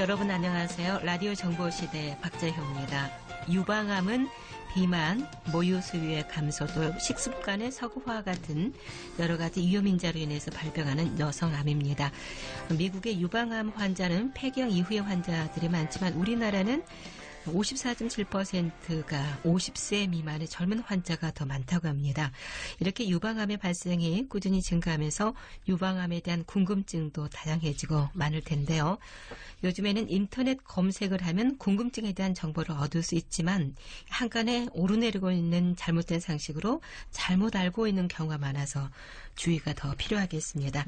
여러분 안녕하세요. 라디오 정보시대 박재효입니다. 유방암은 비만, 모유 수유의 감소, 또 식습관의 서구화 같은 여러 가지 위험인자로 인해서 발병하는 여성암입니다. 미국의 유방암 환자는 폐경 이후의 환자들이 많지만 우리나라는 54.7%가 50세 미만의 젊은 환자가 더 많다고 합니다. 이렇게 유방암의 발생이 꾸준히 증가하면서 유방암에 대한 궁금증도 다양해지고 많을 텐데요. 요즘에는 인터넷 검색을 하면 궁금증에 대한 정보를 얻을 수 있지만 한간에 오르내리고 있는 잘못된 상식으로 잘못 알고 있는 경우가 많아서 주의가 더 필요하겠습니다.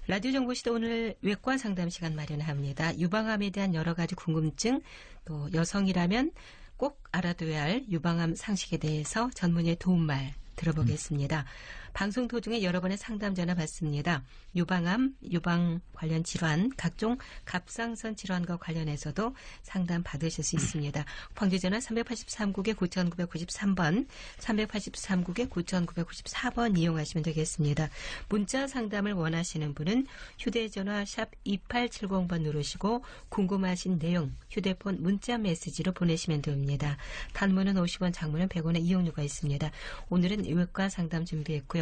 라디오 정보시대 오늘 외과 상담 시간 마련합니다. 유방암에 대한 여러 가지 궁금증, 또 여성이라면 꼭 알아둬야 할 유방암 상식에 대해서 전문의의 도움말 들어보겠습니다. 방송 도중에 여러 번의 상담 전화 받습니다. 유방암, 유방 관련 질환, 각종 갑상선 질환과 관련해서도 상담 받으실 수 있습니다. 번지전화 383국에 9993번, 383국에 9994번 이용하시면 되겠습니다. 문자 상담을 원하시는 분은 휴대전화 샵 2870번 누르시고 궁금하신 내용 휴대폰 문자 메시지로 보내시면 됩니다. 단문은 50원, 장문은 100원의 이용료가 있습니다. 오늘은 외과 상담 준비했고요.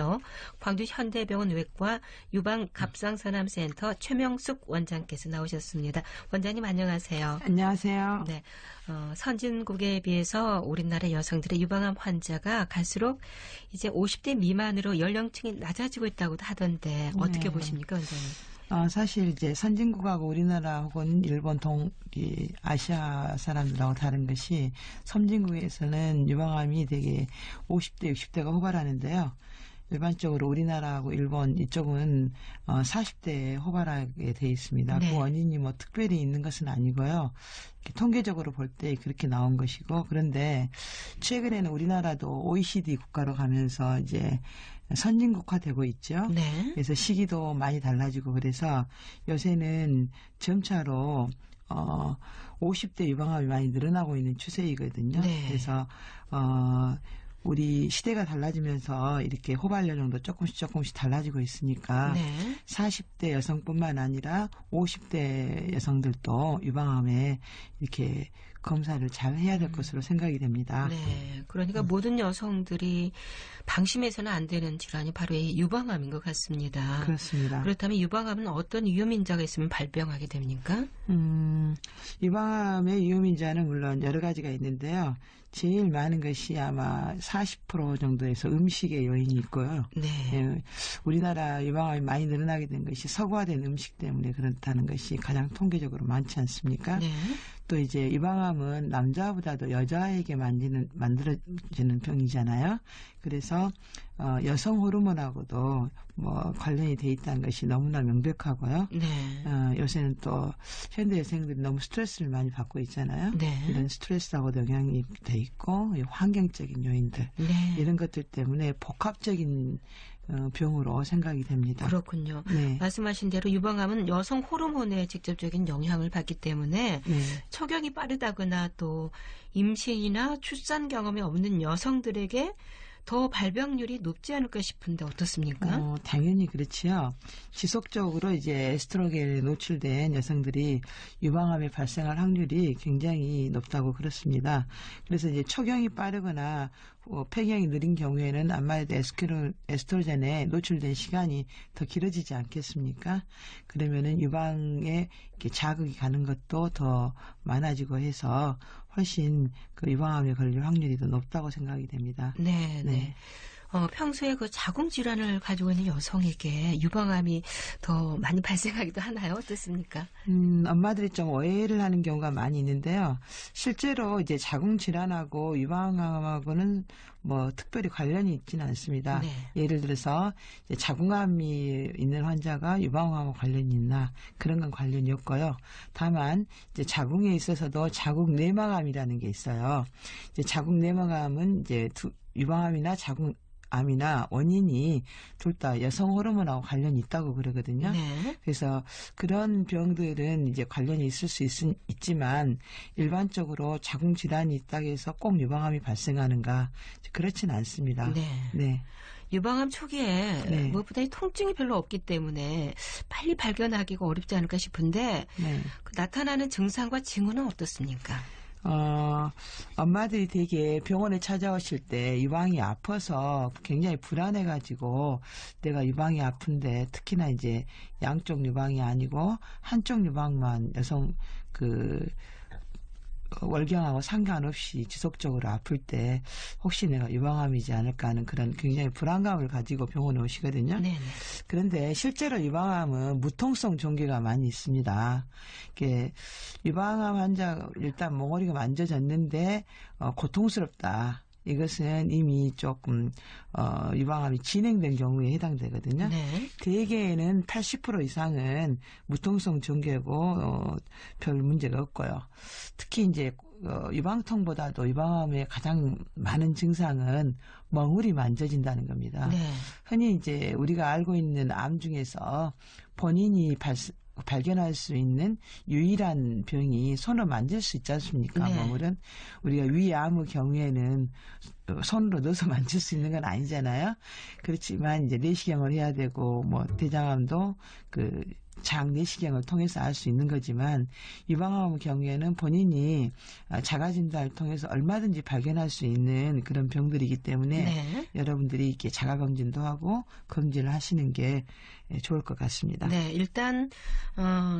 광주 현대병원 외과 유방 갑상선암 센터 최명숙 원장께서 나오셨습니다. 원장님 안녕하세요. 안녕하세요. 네, 선진국에 비해서 우리나라 여성들의 유방암 환자가 갈수록 이제 50대 미만으로 연령층이 낮아지고 있다고도 하던데 어떻게 보십니까, 원장님? 사실 이제 선진국하고 우리나라 혹은 일본 아시아 사람들하고 다른 것이 선진국에서는 유방암이 되게 50대, 60대가 호발하는데요. 일반적으로 우리나라하고 일본 이쪽은 40대에 호발하게 돼 있습니다. 네. 그 원인이 뭐 특별히 있는 것은 아니고요. 통계적으로 볼 때 그렇게 나온 것이고, 그런데 최근에는 우리나라도 OECD 국가로 가면서 이제 선진국화되고 있죠. 네. 그래서 시기도 많이 달라지고 그래서 요새는 점차로 50대 유방암이 많이 늘어나고 있는 추세이거든요. 네. 그래서 우리 시대가 달라지면서 이렇게 호발 연령도 조금씩 달라지고 있으니까 네. 40대 여성뿐만 아니라 50대 여성들도 유방암에 이렇게 검사를 잘 해야 될 것으로 생각이 됩니다. 네. 그러니까 모든 여성들이 방심해서는 안 되는 질환이 바로 이 유방암인 것 같습니다. 그렇습니다. 그렇다면 유방암은 어떤 위험인자가 있으면 발병하게 됩니까? 유방암의 위험인자는 물론 여러 가지가 있는데요. 제일 많은 것이 아마 40% 정도에서 음식의 요인이 있고요. 네. 예, 우리나라 유방암이 많이 늘어나게 된 것이 서구화된 음식 때문에 그렇다는 것이 가장 통계적으로 많지 않습니까? 네. 또 이제 유방암은 남자보다도 여자에게 만들어지는 병이잖아요. 그래서 여성 호르몬하고도 뭐 관련이 돼 있다는 것이 너무나 명백하고요. 네. 요새는 또 현대 여성들이 너무 스트레스를 많이 받고 있잖아요. 네. 이런 스트레스하고도 영향이 돼 있고 환경적인 요인들 네. 이런 것들 때문에 복합적인 병으로 생각이 됩니다. 그렇군요. 네. 말씀하신 대로 유방암은 여성 호르몬에 직접적인 영향을 받기 때문에 네. 초경이 빠르다거나 또 임신이나 출산 경험이 없는 여성들에게 더 발병률이 높지 않을까 싶은데 어떻습니까? 당연히 그렇지요. 지속적으로 이제 에스트로겐에 노출된 여성들이 유방암이 발생할 확률이 굉장히 높다고 그렇습니다. 그래서 이제 초경이 빠르거나 폐경이 느린 경우에는 아무래도 에스트로겐에 노출된 시간이 더 길어지지 않겠습니까? 그러면은 유방에 이렇게 자극이 가는 것도 더 많아지고 해서 훨씬 그 유방암에 걸릴 확률이 더 높다고 생각이 됩니다. 네, 네. 네. 평소에 그 자궁 질환을 가지고 있는 여성에게 유방암이 더 많이 발생하기도 하나요? 어떻습니까? 엄마들이 좀 오해를 하는 경우가 많이 있는데요. 실제로 이제 자궁 질환하고 유방암하고는 뭐 특별히 관련이 있지는 않습니다. 네. 예를 들어서 이제 자궁암이 있는 환자가 유방암하고 관련이 있나 그런 건 관련이 없고요. 다만 이제 자궁에 있어서도 자궁 내막암이라는 게 있어요. 이제 자궁 내막암은 이제 유방암이나 자궁암이나 원인이 둘 다 여성 호르몬하고 관련이 있다고 그러거든요. 네. 그래서 그런 병들은 이제 관련이 있을 수 있지만 일반적으로 자궁 질환이 있다고 해서 꼭 유방암이 발생하는가 그렇지는 않습니다. 네. 네. 유방암 초기에 네. 무엇보다 이 통증이 별로 없기 때문에 빨리 발견하기가 어렵지 않을까 싶은데 네. 그 나타나는 증상과 징후는 어떻습니까? 엄마들이 되게 병원에 찾아오실 때 유방이 아파서 굉장히 불안해가지고 내가 유방이 아픈데 특히나 이제 양쪽 유방이 아니고 한쪽 유방만 여성 월경하고 상관없이 지속적으로 아플 때 혹시 내가 유방암이지 않을까 하는 그런 굉장히 불안감을 가지고 병원에 오시거든요. 네네. 그런데 실제로 유방암은 무통성 종괴가 많이 있습니다. 이게 유방암 환자 일단 몽골이가 만져졌는데 고통스럽다. 이것은 이미 조금 유방암이 진행된 경우에 해당되거든요. 네. 대개는 80% 이상은 무통성 종괴고 별 문제가 없고요. 특히 이제 유방통보다도 유방암의 가장 많은 증상은 멍울이 만져진다는 겁니다. 네. 흔히 이제 우리가 알고 있는 암 중에서 본인이 발견할 수 있는 유일한 병이 손으로 만질 수 있지 않습니까? 네. 멍울은 우리가 위암의 경우에는 손으로 넣어서 만질 수 있는 건 아니잖아요. 그렇지만 이제 내시경을 해야 되고 뭐 대장암도 장 내시경을 통해서 알 수 있는 거지만 유방암의 경우에는 본인이 자가 진단을 통해서 얼마든지 발견할 수 있는 그런 병들이기 때문에 네. 여러분들이 이렇게 자가 검진도 하고 검진을 하시는 게 좋을 것 같습니다. 네. 일단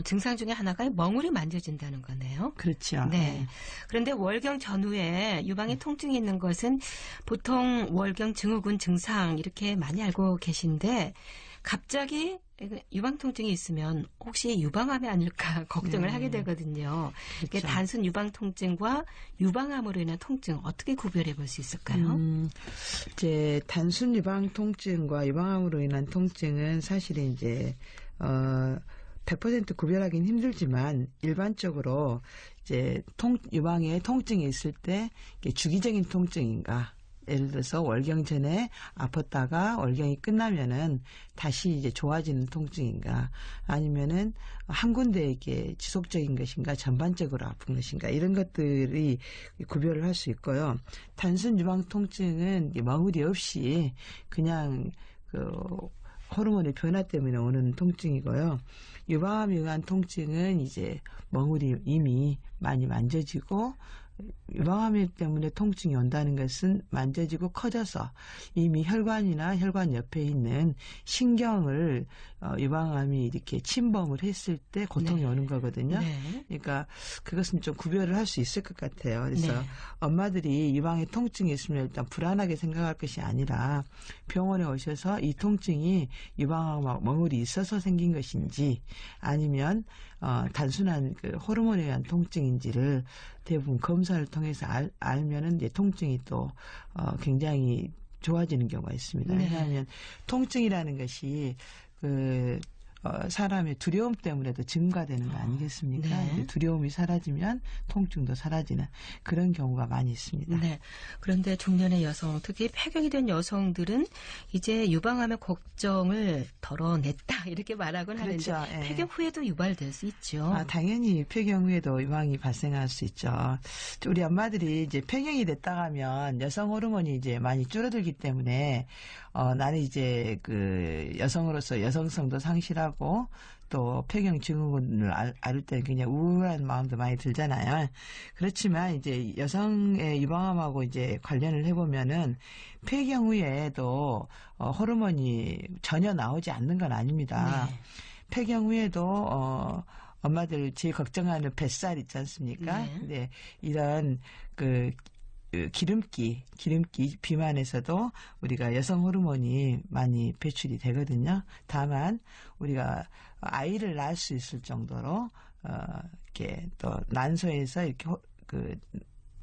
증상 중에 하나가 멍울이 만져진다는 거네요. 그렇죠. 네. 그런데 월경 전후에 유방에 통증이 있는 것은 보통 월경 증후군 증상 이렇게 많이 알고 계신데 갑자기 유방 통증이 있으면 혹시 유방암이 아닐까 걱정을 하게 되거든요. 이게 그렇죠. 단순 유방 통증과 유방암으로 인한 통증 어떻게 구별해 볼 수 있을까요? 이제 단순 유방 통증과 유방암으로 인한 통증은 사실은 이제 100% 구별하기는 힘들지만 일반적으로 이제 유방에 통증이 있을 때 이게 주기적인 통증인가? 예를 들어서 월경 전에 아팠다가 월경이 끝나면은 다시 이제 좋아지는 통증인가 아니면은 한 군데 이게 지속적인 것인가 전반적으로 아픈 것인가 이런 것들이 구별을 할 수 있고요. 단순 유방 통증은 멍울이 없이 그냥 호르몬의 변화 때문에 오는 통증이고요. 유방암에 의한 통증은 이제 멍울이 이미 많이 만져지고 유방암 때문에 통증이 온다는 것은 만져지고 커져서 이미 혈관이나 혈관 옆에 있는 신경을 유방암이 이렇게 침범을 했을 때 고통이 네. 오는 거거든요. 네. 그러니까 그것은 좀 구별을 할 수 있을 것 같아요. 그래서 네. 엄마들이 유방에 통증이 있으면 일단 불안하게 생각할 것이 아니라 병원에 오셔서 이 통증이 유방암 멍울이 있어서 생긴 것인지 아니면 단순한 호르몬에 의한 통증인지를 대부분 검사를 통해서 알면은 이제 통증이 또 굉장히 좋아지는 경우가 있습니다. 네. 왜냐하면 통증이라는 것이 사람의 두려움 때문에도 증가되는 거 아니겠습니까? 네. 이제 두려움이 사라지면 통증도 사라지는 그런 경우가 많이 있습니다. 네. 그런데 중년의 여성, 특히 폐경이 된 여성들은 이제 유방암의 걱정을 덜어냈다 이렇게 말하곤 그렇죠. 하는데 예. 폐경 후에도 유발될 수 있죠. 당연히 폐경 후에도 유방이 발생할 수 있죠. 우리 엄마들이 이제 폐경이 됐다 하면 여성 호르몬이 이제 많이 줄어들기 때문에 나는 이제 여성으로서 여성성도 상실하고 또 폐경 증후군을 앓을 때 굉장히 우울한 마음도 많이 들잖아요. 그렇지만 이제 여성의 유방암하고 이제 관련을 해보면은 폐경 후에도 호르몬이 전혀 나오지 않는 건 아닙니다. 네. 폐경 후에도 엄마들 제일 걱정하는 뱃살 있지 않습니까? 네. 네, 이런 기름기 비만에서도 우리가 여성 호르몬이 많이 배출이 되거든요. 다만 우리가 아이를 낳을 수 있을 정도로 이렇게 또 난소에서 이렇게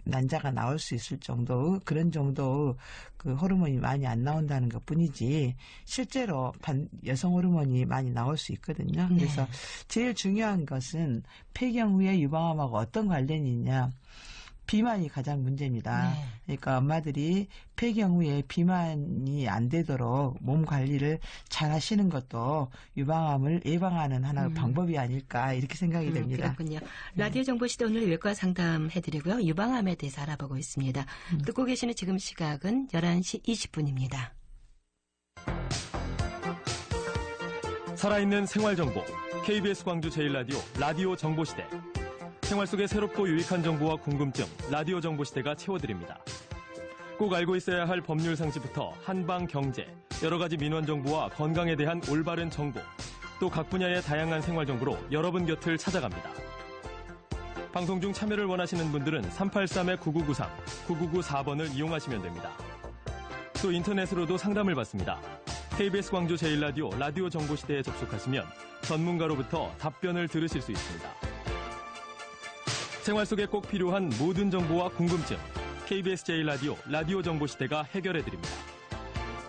난자가 나올 수 있을 정도 그런 정도 호르몬이 많이 안 나온다는 것뿐이지 실제로 여성 호르몬이 많이 나올 수 있거든요. 네. 그래서 제일 중요한 것은 폐경 후에 유방암하고 어떤 관련이 있냐. 비만이 가장 문제입니다. 네. 그러니까 엄마들이 폐경 후에 비만이 안 되도록 몸 관리를 잘 하시는 것도 유방암을 예방하는 하나의 방법이 아닐까 이렇게 생각이 됩니다. 그렇군요. 라디오 정보시대 오늘 외과 상담해드리고요. 유방암에 대해서 알아보고 있습니다. 듣고 계시는 지금 시각은 11시 20분입니다. 살아있는 생활정보, KBS 광주 제1라디오 라디오 정보시대. 생활 속의 새롭고 유익한 정보와 궁금증, 라디오 정보시대가 채워드립니다. 꼭 알고 있어야 할 법률 상식부터 한방 경제, 여러 가지 민원 정보와 건강에 대한 올바른 정보, 또 각 분야의 다양한 생활 정보로 여러분 곁을 찾아갑니다. 방송 중 참여를 원하시는 분들은 383-9993, 9994번을 이용하시면 됩니다. 또 인터넷으로도 상담을 받습니다. KBS 광주 제1라디오 라디오 정보시대에 접속하시면 전문가로부터 답변을 들으실 수 있습니다. 생활 속에 꼭 필요한 모든 정보와 궁금증, KBS 제1라디오 라디오 정보시대가 해결해드립니다.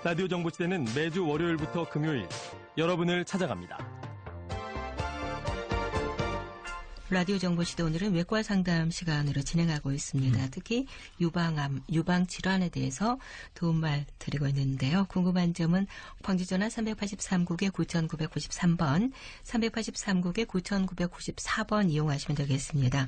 라디오 정보시대는 매주 월요일부터 금요일 여러분을 찾아갑니다. 라디오 정보시대 오늘은 외과 상담 시간으로 진행하고 있습니다. 특히 유방암, 유방 질환에 대해서 도움말 드리고 있는데요. 궁금한 점은 광주 전화 383국에 9993번, 383국에 9994번 이용하시면 되겠습니다.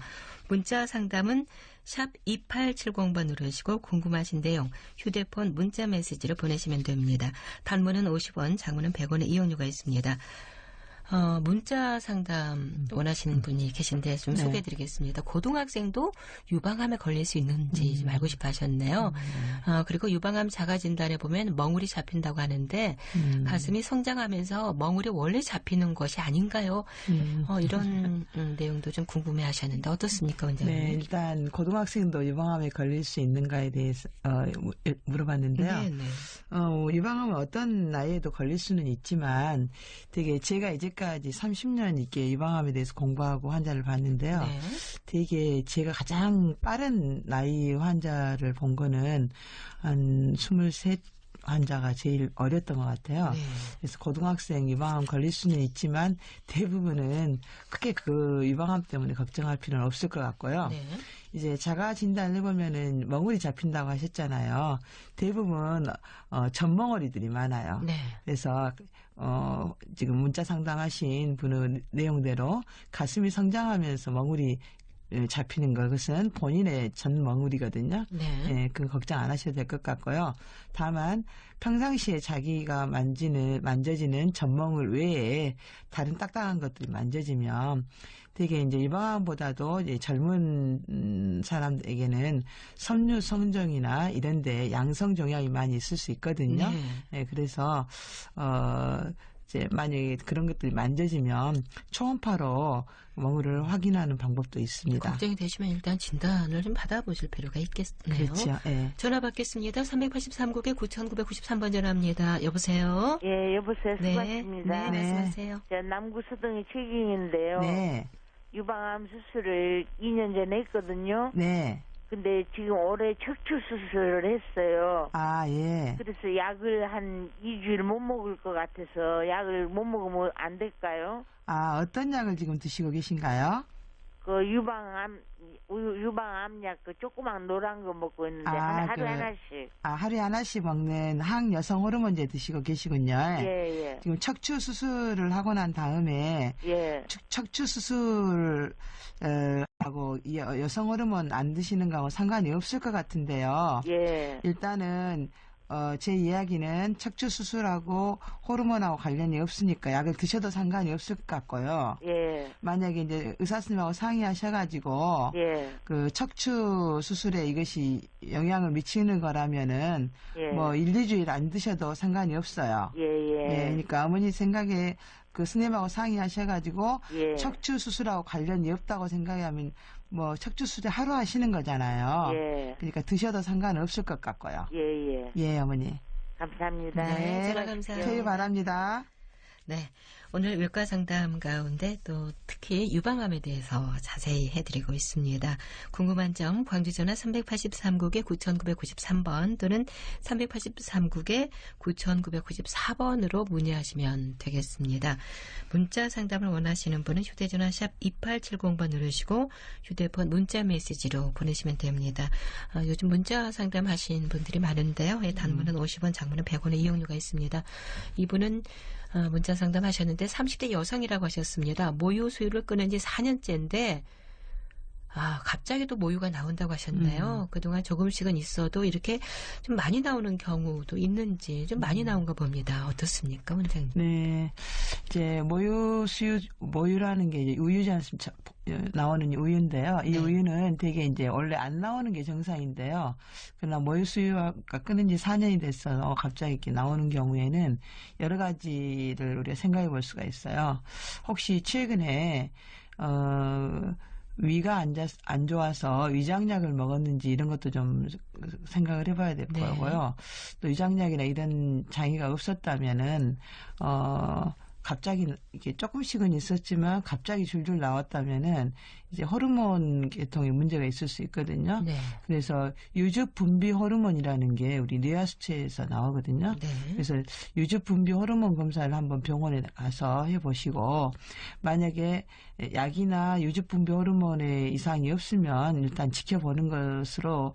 문자 상담은 샵 2870번 누르시고 궁금하신 내용 휴대폰 문자 메시지로 보내시면 됩니다. 단문은 50원, 장문은 100원의 이용료가 있습니다. 문자 상담 원하시는 분이 계신데 좀 소개해드리겠습니다. 고등학생도 유방암에 걸릴 수 있는지 좀 알고 싶어 하셨네요. 그리고 유방암 자가진단에 보면 멍울이 잡힌다고 하는데 가슴이 성장하면서 멍울이 원래 잡히는 것이 아닌가요? 이런 내용도 좀 궁금해 하셨는데 어떻습니까, 원장님? 네, 일단 고등학생도 유방암에 걸릴 수 있는가에 대해서 물어봤는데요. 네, 네. 유방암은 어떤 나이에도 걸릴 수는 있지만 되게 제가 이제까지 30년 이렇게 유방암에 대해서 공부하고 환자를 봤는데요. 네. 되게 제가 가장 빠른 나이 환자를 본 거는 한 23 환자가 제일 어렸던 것 같아요. 네. 그래서 고등학생 유방암 걸릴 수는 있지만 대부분은 크게 그 유방암 때문에 걱정할 필요는 없을 것 같고요. 네. 이제 자가 진단을 해보면은 멍울이 잡힌다고 하셨잖아요. 대부분 전멍어리들이 많아요. 네. 그래서 지금 문자 상담하신 분의 내용대로 가슴이 성장하면서 멍울이 잡히는 것은 본인의 전 멍울이거든요. 네. 예, 그 걱정 안 하셔도 될 것 같고요. 다만 평상시에 자기가 만져지는 전멍울 외에 다른 딱딱한 것들이 만져지면 되게 이제 유방암보다도 이제 젊은 사람에게는 섬유 성정이나 이런데 양성 종양이 많이 있을 수 있거든요. 네. 예, 그래서 이제 만약에 그런 것들이 만져지면 초음파로 멍울을 확인하는 방법도 있습니다. 걱정이 되시면 일단 진단을 좀 받아보실 필요가 있겠네요. 그렇죠. 예. 전화 받겠습니다. 383국에 9993번 전화합니다. 여보세요? 예, 여보세요. 네. 수고하십니다. 네, 말씀하세요. 저 남구 서동의 최경인데요. 네. 유방암 수술을 2년 전에 했거든요. 네. 근데 지금 올해 척추 수술을 했어요. 아, 예. 그래서 약을 한 2주일 못 먹을 것 같아서 약을 못 먹으면 안 될까요? 아, 어떤 약을 지금 드시고 계신가요? 그 유방암약 그 조그만 노란 거 먹고 있는데 하루에 하나씩. 아, 하루에 하나씩 먹는 항여성 호르몬제 드시고 계시군요. 예, 예. 지금 척추 수술을 하고 난 다음에 예. 척추 수술 하고 여성 호르몬 안 드시는 거하고 상관이 없을 것 같은데요. 예. 일단은 제 이야기는 척추 수술하고 호르몬하고 관련이 없으니까 약을 드셔도 상관이 없을 것 같고요. 예. 만약에 이제 의사 선생님하고 상의하셔가지고 예. 그 척추 수술에 이것이 영향을 미치는 거라면은 예. 뭐 1, 2주일 안 드셔도 상관이 없어요. 예, 예. 예, 그러니까 어머니 생각에 그 스님하고 상의하셔가지고 예. 척추 수술하고 관련이 없다고 생각하면 뭐 척추 수술 하루 하시는 거잖아요. 예. 그러니까 드셔도 상관없을 것 같고요. 예, 예. 예, 어머니. 감사합니다. 네, 전화 감사합니다. 퇴유 바랍니다. 네. 오늘 외과 상담 가운데 또 특히 유방암에 대해서 자세히 해드리고 있습니다. 궁금한 점 광주 전화 383국에 9993번 또는 383국에 9994번으로 문의하시면 되겠습니다. 문자 상담을 원하시는 분은 휴대전화 샵 2870번 누르시고 휴대폰 문자 메시지로 보내시면 됩니다. 요즘 문자 상담하신 분들이 많은데요. 단문은 50원, 장문은 100원의 이용료가 있습니다. 이분은 문자 상담하셨는데 30대 여성이라고 하셨습니다. 모유 수유를 끊은 지 4년째인데 아, 갑자기 또 모유가 나온다고 하셨나요? 그동안 조금씩은 있어도 이렇게 좀 많이 나오는 경우도 있는지 좀 많이 나온가 봅니다. 어떻습니까, 원장님? 네. 이제 모유라는 게 이제 우유지 않습니까? 나오는 우유인데요. 이 네. 우유는 되게 이제 원래 안 나오는 게 정상인데요. 그러나 모유 수유가 끊은 지 4년이 됐어 갑자기 이렇게 나오는 경우에는 여러 가지를 우리가 생각해 볼 수가 있어요. 혹시 최근에, 위가 안 좋아서 위장약을 먹었는지 이런 것도 좀 생각을 해봐야 될 네. 거고요. 또 위장약이나 이런 장애가 없었다면은, 갑자기 이게 조금씩은 있었지만 갑자기 줄줄 나왔다면은 이제 호르몬 계통에 문제가 있을 수 있거든요. 네. 그래서 유주 분비 호르몬이라는 게 우리 뇌하수체에서 나오거든요. 네. 그래서 유주 분비 호르몬 검사를 한번 병원에 가서 해보시고 만약에 약이나 유주 분비 호르몬에 이상이 없으면 일단 지켜보는 것으로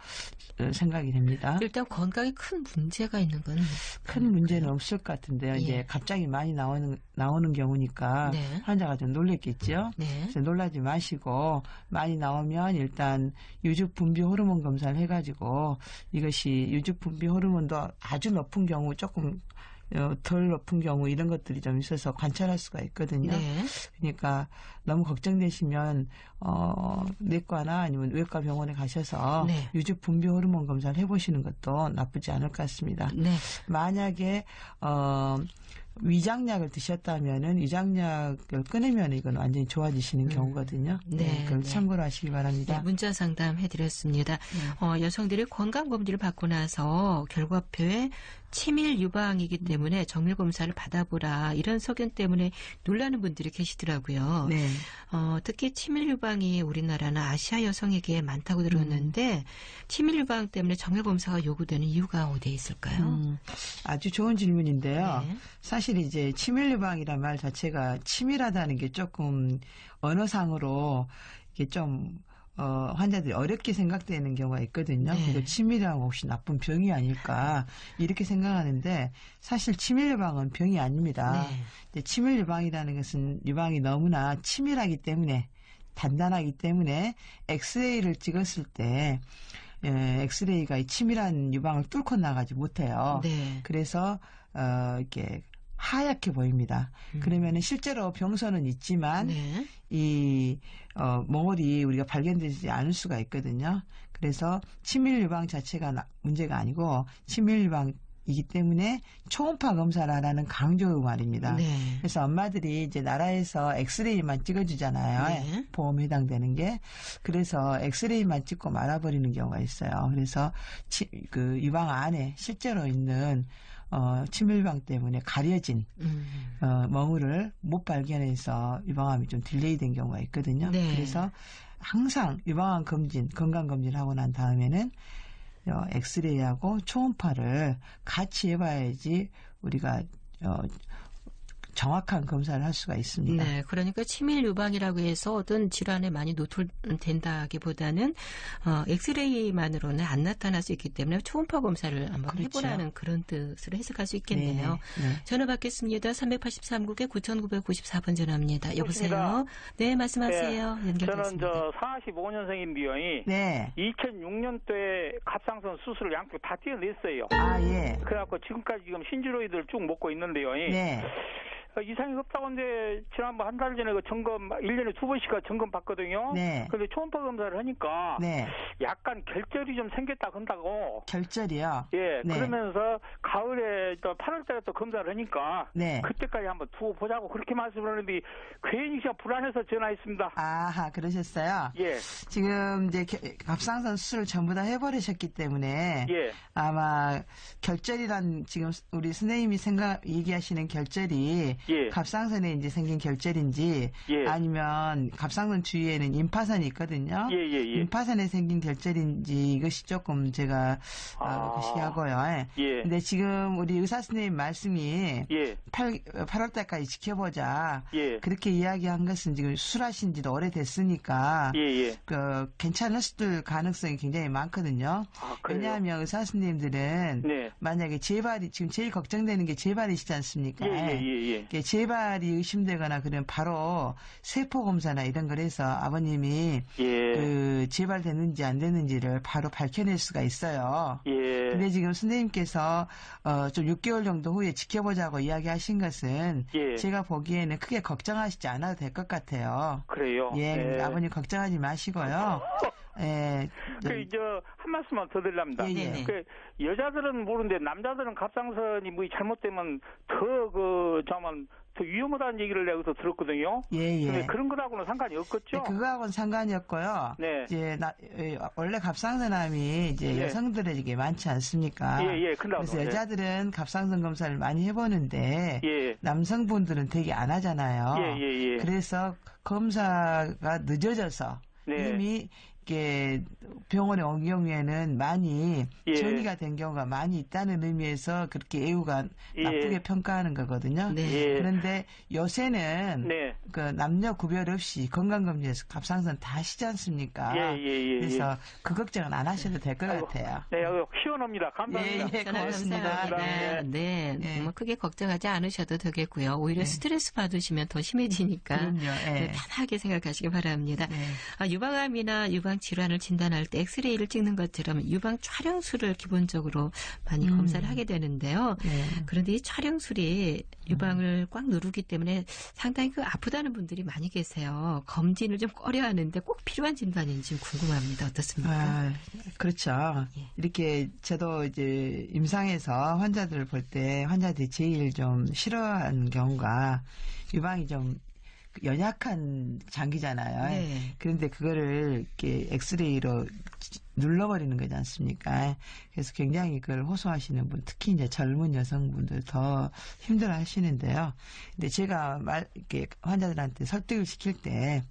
생각이 됩니다. 일단 건강에 큰 문제가 있는 건 큰 문제는 없을 것 같은데요. 예. 이제 갑자기 많이 나오는 경우니까 네. 환자가 좀 놀랬겠죠. 네. 그래서 놀라지 마시고 많이 나오면 일단 유주 분비 호르몬 검사를 해가지고 이것이 유주 분비 호르몬도 아주 높은 경우 조금 덜 높은 경우 이런 것들이 좀 있어서 관찰할 수가 있거든요. 네. 그러니까 너무 걱정되시면 내과나 아니면 외과 병원에 가셔서 네. 유주 분비 호르몬 검사를 해보시는 것도 나쁘지 않을 것 같습니다. 네. 만약에 위장약을 드셨다면은 위장약을 끊으면 이건 완전히 좋아지시는 경우거든요. 네, 그걸 네. 참고로 하시기 바랍니다. 네, 문자 상담 해드렸습니다. 여성들이 건강검진을 받고 나서 결과표에 치밀 유방이기 때문에 정밀검사를 받아보라 이런 소견 때문에 놀라는 분들이 계시더라고요. 네. 특히 치밀 유방이 우리나라나 아시아 여성에게 많다고 들었는데 치밀 유방 때문에 정밀검사가 요구되는 이유가 어디에 있을까요? 아주 좋은 질문인데요. 네. 사실 이제 치밀 유방이란 말 자체가 치밀하다는 게 조금 언어상으로 이게 좀 환자들이 어렵게 생각되는 경우가 있거든요. 네. 그리고 치밀이라고 혹시 나쁜 병이 아닐까 이렇게 생각하는데 사실 치밀 유방은 병이 아닙니다. 네. 이제 치밀 유방이라는 것은 유방이 너무나 치밀하기 때문에 단단하기 때문에 엑스레이를 찍었을 때 엑스레이가 이 치밀한 유방을 뚫고 나가지 못해요. 네. 그래서 이렇게 하얗게 보입니다. 그러면은 실제로 병선은 있지만 네. 이 몽골이 우리가 발견되지 않을 수가 있거든요. 그래서 치밀 유방 자체가 문제가 아니고 치밀 유방이기 때문에 초음파 검사를 하라는 강조 말입니다. 네. 그래서 엄마들이 이제 나라에서 엑스레이만 찍어주잖아요. 네. 보험에 해당되는 게. 그래서 엑스레이만 찍고 말아버리는 경우가 있어요. 그래서 그 유방 안에 실제로 있는 치밀방 때문에 가려진 멍울을 못 발견해서 유방암이 좀 딜레이된 경우가 있거든요. 네. 그래서 항상 유방암 검진, 건강 검진하고 난 다음에는 엑스레이하고 초음파를 같이 해봐야지 우리가 정확한 검사를 할 수가 있습니다. 네, 그러니까 치밀 유방이라고 해서 어떤 질환에 많이 노출된다기보다는 엑스레이만으로는 안 나타날 수 있기 때문에 초음파 검사를 한번 그렇죠. 해보라는 그런 뜻으로 해석할 수 있겠네요. 네. 전화 받겠습니다. 383국에 9994번 전화입니다. 여보세요. 그렇습니다. 네, 말씀하세요. 연결됐습니다. 저는 45년생인데요. 네. 2006년도에 갑상선 수술을 양쪽 다 떼어냈어요. 아, 예. 그래갖고 지금까지 지금 신주로이드를 쭉 먹고 있는데요. 네. 이상이 없다고 하는데 지난번 한 달 전에 그 점검 1년에 2번씩 점검 받거든요. 네. 근데 초음파 검사를 하니까 네. 약간 결절이 좀 생겼다 한다고. 결절이요? 예. 네. 그러면서 가을에 또 8월달에 또 검사를 하니까 네. 그때까지 한번 두고 보자고 그렇게 말씀을 하는데 괜히 그냥 불안해서 전화했습니다. 아하, 그러셨어요? 예. 지금 이제 갑상선 수술 전부 다 해버리셨기 때문에 예. 아마 결절이란 지금 우리 선생님이 얘기하시는 결절이 예. 갑상선에 이제 생긴 결절인지 예. 아니면 갑상선 주위에는 임파선이 있거든요. 예. 임파선에 생긴 결절인지 이것이 조금 제가 시하고요. 예. 근데 지금 우리 의사 선생님 말씀이 예. 8월 달까지 지켜보자. 예. 그렇게 이야기한 것은 지금 수술하신 지도 오래됐으니까 예. 괜찮았을 가능성이 굉장히 많거든요. 아, 그래요? 왜냐하면 의사 선생님들은 네. 만약에 재발이 지금 제일 걱정되는 게 재발이시지 않습니까? 예. 이렇게 재발이 의심되거나 그러면 바로 세포 검사나 이런 걸 해서 아버님이 예. 그 재발됐는지 안 됐는지를 바로 밝혀낼 수가 있어요. 예. 근데 지금 선생님께서 좀 6개월 정도 후에 지켜보자고 이야기하신 것은 예. 제가 보기에는 크게 걱정하시지 않아도 될 것 같아요. 그래요. 예, 아버님 걱정하지 마시고요. 예, 한 말씀만 더 드리랍니다. 예, 예. 그 여자들은 모르는데 남자들은 갑상선이 뭐 잘못되면 더 위험하다는 얘기를 내가 또 들었거든요. 예, 예. 근데 그런 거하고는 상관이 없겠죠? 네, 그거하고는 상관이 없고요. 네. 이제 원래 갑상선암이 이제 예. 여성들에게 많지 않습니까? 예. 그래서 예. 여자들은 갑상선 검사를 많이 해보는데 예. 남성분들은 되게 안 하잖아요. 예. 그래서 검사가 늦어져서 네. 이미 이렇게 병원에 온 경우에는 많이 예. 전이가 된 경우가 많이 있다는 의미에서 그렇게 애우가 예. 나쁘게 평가하는 거거든요. 네. 예. 그런데 요새는 네. 그 남녀 구별 없이 건강검진에서 갑상선 다 하시지 않습니까? 예. 그래서 그 걱정은 안 하셔도 될 것 같아요. 네, 시원합니다. 감사합니다. 예, 고맙습니다. 감사합니다. 네. 예. 뭐 크게 걱정하지 않으셔도 되겠고요. 오히려 스트레스 받으시면 더 심해지니까 그럼요. 예. 네, 편하게 생각하시기 바랍니다. 네. 유방암이나 유방 질환을 진단할 때 엑스레이를 찍는 것처럼 유방 촬영술을 기본적으로 많이 검사를 하게 되는데요. 네. 그런데 이 촬영술이 유방을 꽉 누르기 때문에 상당히 아프다는 분들이 많이 계세요. 검진을 좀 꺼려하는데 꼭 필요한 진단인지 궁금합니다. 어떻습니까? 아, 그렇죠. 예. 이렇게 저도 이제 임상에서 환자들을 볼 때 환자들이 제일 좀 싫어하는 경우가 유방이 좀 연약한 장기잖아요. 네. 그런데 그거를 이렇게 엑스레이로 눌러버리는 거지 않습니까? 그래서 굉장히 그걸 호소하시는 분, 특히 이제 젊은 여성분들 더 힘들어 하시는데요. 근데 제가 이렇게 환자들한테 설득을 시킬 때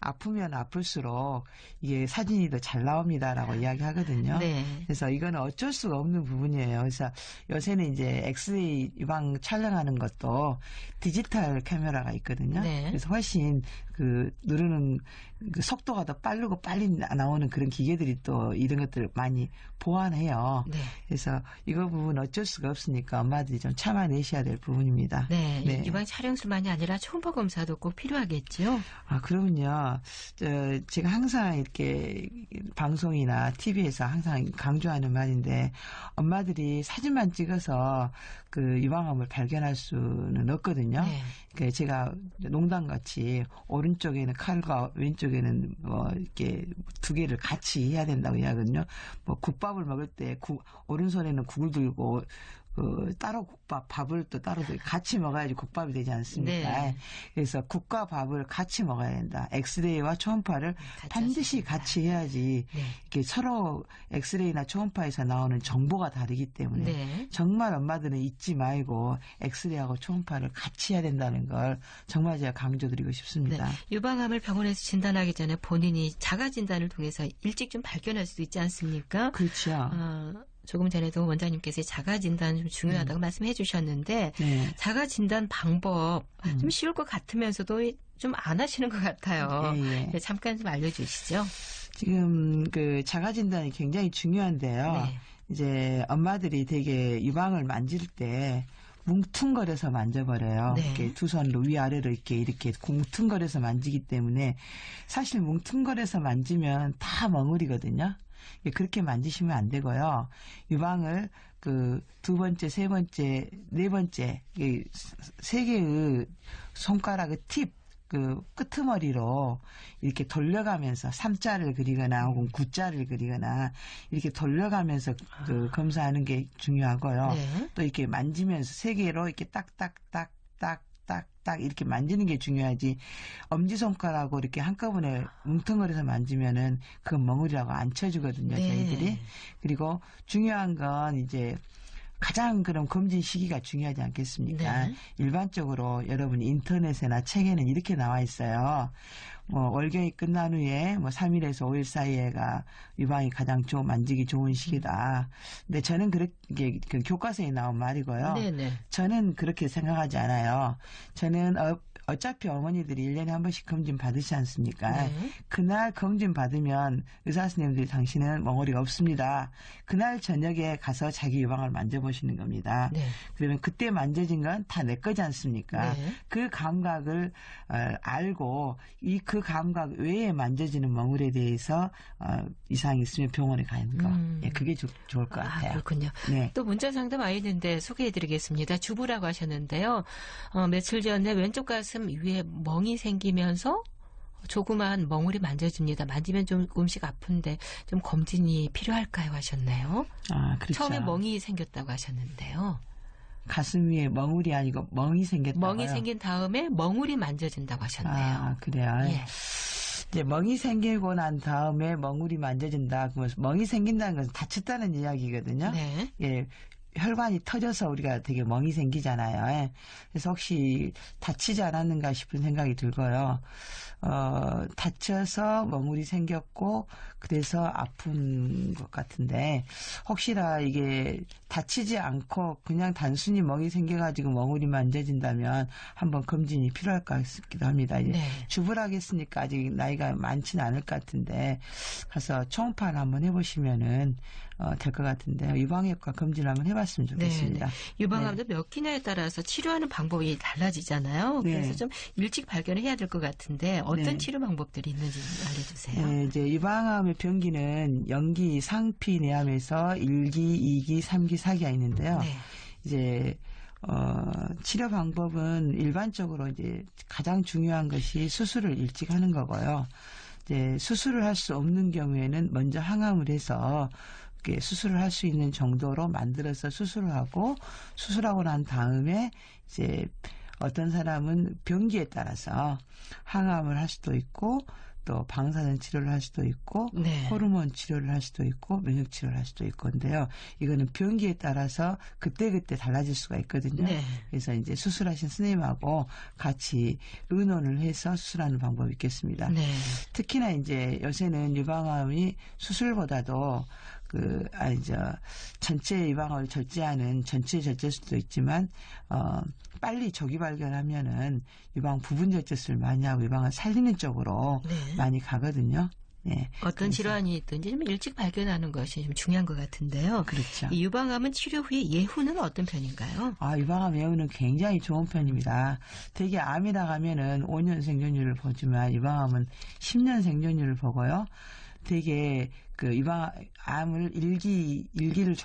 아프면 아플수록 이게 사진이 더 잘 나옵니다라고 이야기하거든요. 네. 그래서 이거는 어쩔 수가 없는 부분이에요. 그래서 요새는 이제 엑스레이 유방 촬영하는 것도 디지털 카메라가 있거든요. 네. 그래서 훨씬 그 누르는 그 속도가 더 빠르고 빨리 나오는 그런 기계들이 또 이런 것들을 많이 보완해요. 네. 그래서 이거 부분 어쩔 수가 없으니까 엄마들이 좀 참아내셔야 될 부분입니다. 네. 네. 유방 촬영술만이 아니라 초음파 검사도 꼭 필요하겠죠? 아, 그러면요. 제가 항상 이렇게 방송이나 TV에서 항상 강조하는 말인데 엄마들이 사진만 찍어서 그 유방암을 발견할 수는 없거든요. 네. 그 제가 농담같이 오른쪽에는 칼과 왼쪽에는 뭐 이렇게 두 개를 같이 해야 된다고 이야기하거든요. 뭐 국밥을 먹을 때 오른손에는 국을 들고 따로 밥을 또 따로 같이 먹어야지 국밥이 되지 않습니까? 네. 그래서 국과 밥을 같이 먹어야 된다. 엑스레이와 초음파를 반드시 같이 해야지 네. 이렇게 서로 엑스레이나 초음파에서 나오는 정보가 다르기 때문에 네. 정말 엄마들은 잊지 말고 엑스레이하고 초음파를 같이 해야 된다는 걸 정말 제가 강조드리고 싶습니다. 네. 유방암을 병원에서 진단하기 전에 본인이 자가 진단을 통해서 일찍 좀 발견할 수도 있지 않습니까? 그렇죠. 조금 전에도 원장님께서 자가 진단 좀 중요하다고 말씀해 주셨는데 네. 자가 진단 방법 좀 쉬울 것 같으면서도 좀 안 하시는 것 같아요. 예. 네, 잠깐 좀 알려주시죠. 지금 그 자가 진단이 굉장히 중요한데요. 네. 이제 엄마들이 되게 유방을 만질 때 뭉퉁거려서 만져버려요. 네. 이렇게 두 손으로 위아래로 이렇게 뭉퉁거려서 만지기 때문에 사실 뭉퉁거려서 만지면 다 멍울이거든요. 그렇게 만지시면 안 되고요. 유방을 그 두 번째, 세 번째, 네 번째, 세 개의 손가락의 팁, 그 끄트머리로 이렇게 돌려가면서 3자를 그리거나 혹은 9자를 그리거나 이렇게 돌려가면서 그 검사하는 게 중요하고요. 네. 또 이렇게 만지면서 세 개로 이렇게 딱딱딱 이렇게 만지는 게 중요하지 엄지손가락으로 이렇게 한꺼번에 뭉텅거려서 만지면은 그건 멍울이라고 안 쳐주거든요. 네. 저희들이. 그리고 중요한 건 이제 가장 그럼 검진 시기가 중요하지 않겠습니까? 네. 일반적으로 여러분 인터넷이나 책에는 이렇게 나와 있어요. 뭐 월경이 끝난 후에 뭐 3일에서 5일 사이에가 유방이 가장 만지기 좋은 시기다. 근데 저는 그렇게 그 교과서에 나온 말이고요. 네네. 저는 그렇게 생각하지 않아요. 저는 어차피 어머니들이 1년에 한 번씩 검진 받으시 않습니까? 네. 그날 검진 받으면 의사 선생님들이 당신은 멍어리가 없습니다. 그날 저녁에 가서 자기 유방을 만져보시는 겁니다. 네. 그러면 그때 만져진 건 다 내 거지 않습니까? 네. 그 감각을 알고 그 감각 외에 만져지는 멍울에 대해서 이상이 있으면 병원에 가는 거. 예, 그게 좋을 것 같아요. 그렇군요. 네. 또 문자 상담 와 있는데 소개해드리겠습니다. 주부라고 하셨는데요. 며칠 전에 왼쪽 가슴 위에 멍이 생기면서 조그만 멍울이 만져집니다. 만지면 좀 조금씩 아픈데 좀 검진이 필요할까요? 하셨네요. 아, 그렇죠. 처음에 멍이 생겼다고 하셨는데요. 가슴 위에 멍울이 아니고 멍이 생겼다고요? 멍이 생긴 다음에 멍울이 만져진다고 하셨네요. 아, 그래요. 예. 이제 멍이 생기고 난 다음에 멍울이 만져진다. 그러면 멍이 생긴다는 것은 다쳤다는 이야기거든요. 네. 예. 혈관이 터져서 우리가 되게 멍이 생기잖아요. 예. 그래서 혹시 다치지 않았는가 싶은 생각이 들고요. 다쳐서 멍울이 생겼고 그래서 아픈 것 같은데 혹시나 이게 다치지 않고 그냥 단순히 멍이 생겨가지고 멍울이 만져진다면 한번 검진이 필요할 것 같기도 합니다. 이제 네. 주부라겠으니까 아직 나이가 많지는 않을 것 같은데 가서 초음파를 한번 해보시면은 될 것 같은데요. 유방외과 검진 한번 해봤으면 좋겠습니다. 네. 유방암도 몇 기냐에 따라서 치료하는 방법이 달라지잖아요. 네. 그래서 좀 일찍 발견을 해야 될 것 같은데 어떤 네. 치료 방법들이 있는지 알려주세요. 네, 이제 유방암의 병기는 영기, 상피, 내암에서 1기, 2기, 3기, 4기가 있는데요. 네. 이제 치료 방법은 일반적으로 이제 가장 중요한 것이 수술을 일찍 하는 거고요. 이제 수술을 할 수 없는 경우에는 먼저 항암을 해서 수술을 할 수 있는 정도로 만들어서 수술을 하고 수술하고 난 다음에 이제 어떤 사람은 병기에 따라서 항암을 할 수도 있고 또 방사선 치료를 할 수도 있고 네. 호르몬 치료를 할 수도 있고 면역 치료를 할 수도 있건데요. 이거는 병기에 따라서 그때그때 달라질 수가 있거든요. 네. 그래서 이제 수술하신 선생님하고 같이 의논을 해서 수술하는 방법이 있겠습니다. 네. 특히나 이제 요새는 유방암이 수술보다도 전체 유방암을 절제하는 전체 절제술도 있지만, 빨리 조기 발견하면은 유방 부분 절제술을 많이 하고 유방을 살리는 쪽으로 네. 많이 가거든요. 네. 어떤 그래서 질환이 있든지 좀 일찍 발견하는 것이 좀 중요한 것 같은데요. 그렇죠. 이 유방암은 치료 후에 예후는 어떤 편인가요? 유방암 예후는 굉장히 좋은 편입니다. 대개 암이라 하면은 5년 생존율을 보지만 유방암은 10년 생존율을 보고요. 되게 유방암을 1기를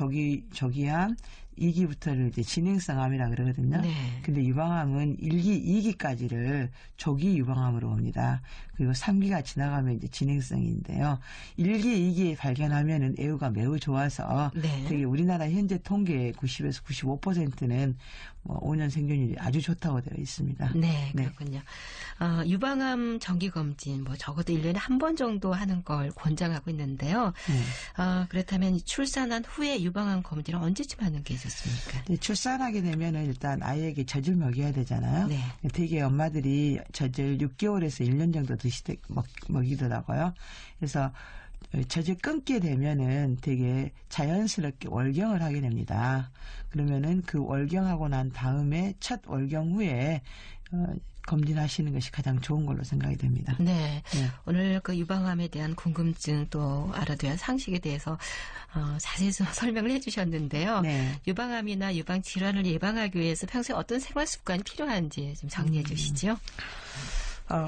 조기암, 2기부터를 이제 진행성 암이라 그러거든요. 네. 근데 유방암은 1기, 2기까지를 조기 유방암으로 봅니다. 그리고 3기가 지나가면 이제 진행성인데요. 1기, 2기에 발견하면은 애우가 매우 좋아서 네. 되게 우리나라 현재 통계 90에서 95%는 5년 생존율이 아주 좋다고 되어 있습니다. 네, 네. 그렇군요. 유방암 정기검진, 적어도 1년에 한 번 정도 하는 걸 권장하고 있는데요. 그렇다면 출산한 후에 유방암 검진을 언제쯤 하는 게 좋습니까? 네, 출산하게 되면은 일단 아이에게 젖을 먹여야 되잖아요. 네. 되게 엄마들이 젖을 6개월에서 1년 정도 먹이더라고요. 그래서 젖을 끊게 되면은 되게 자연스럽게 월경을 하게 됩니다. 그러면은 그 월경하고 난 다음에 첫 월경 후에 검진하시는 것이 가장 좋은 걸로 생각이 됩니다. 네. 네. 오늘 그 유방암에 대한 궁금증 또 알아둬야 할 상식에 대해서 자세히 설명을 해주셨는데요. 네. 유방암이나 유방 질환을 예방하기 위해서 평소에 어떤 생활 습관이 필요한지 좀 정리해 주시죠.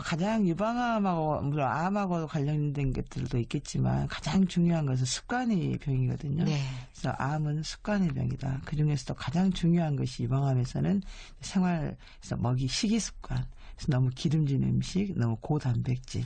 가장 유방암하고 물론 암하고 관련된 것들도 있겠지만 가장 중요한 것은 습관의 병이거든요. 네. 그래서 암은 습관의 병이다. 그중에서도 가장 중요한 것이 유방암에서는 생활에서 식이 습관. 그래서 너무 기름진 음식, 너무 고단백질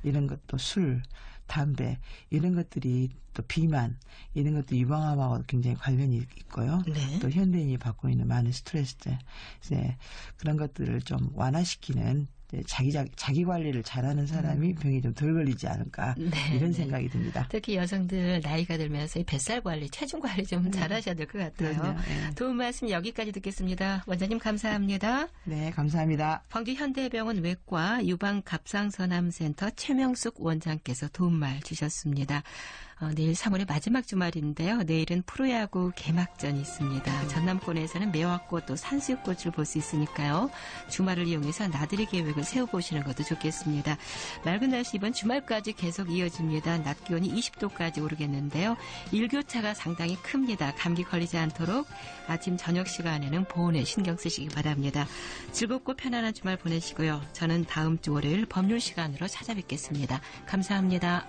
이런 것도 술, 담배 이런 것들이 또 비만 이런 것도 유방암하고 굉장히 관련이 있고요. 네. 또 현대인이 받고 있는 많은 스트레스들 이제 그런 것들을 좀 완화시키는 자기 관리를 잘하는 사람이 병이 좀 덜 걸리지 않을까 네, 이런 네. 생각이 듭니다. 특히 여성들 나이가 들면서 이 뱃살 관리, 체중 관리 좀 잘하셔야 될 것 같아요. 그럼요. 네. 도움 말씀 여기까지 듣겠습니다. 원장님 감사합니다. 네, 감사합니다. 광주 현대병원 외과 유방갑상선암센터 최명숙 원장께서 도움말 주셨습니다. 내일 3월의 마지막 주말인데요. 내일은 프로야구 개막전이 있습니다. 전남권에서는 매화꽃 또 산수유꽃을 볼 수 있으니까요. 주말을 이용해서 나들이 계획을 세워보시는 것도 좋겠습니다. 맑은 날씨 이번 주말까지 계속 이어집니다. 낮 기온이 20도까지 오르겠는데요. 일교차가 상당히 큽니다. 감기 걸리지 않도록 아침 저녁 시간에는 보온에 신경 쓰시기 바랍니다. 즐겁고 편안한 주말 보내시고요. 저는 다음 주 월요일 법률 시간으로 찾아뵙겠습니다. 감사합니다.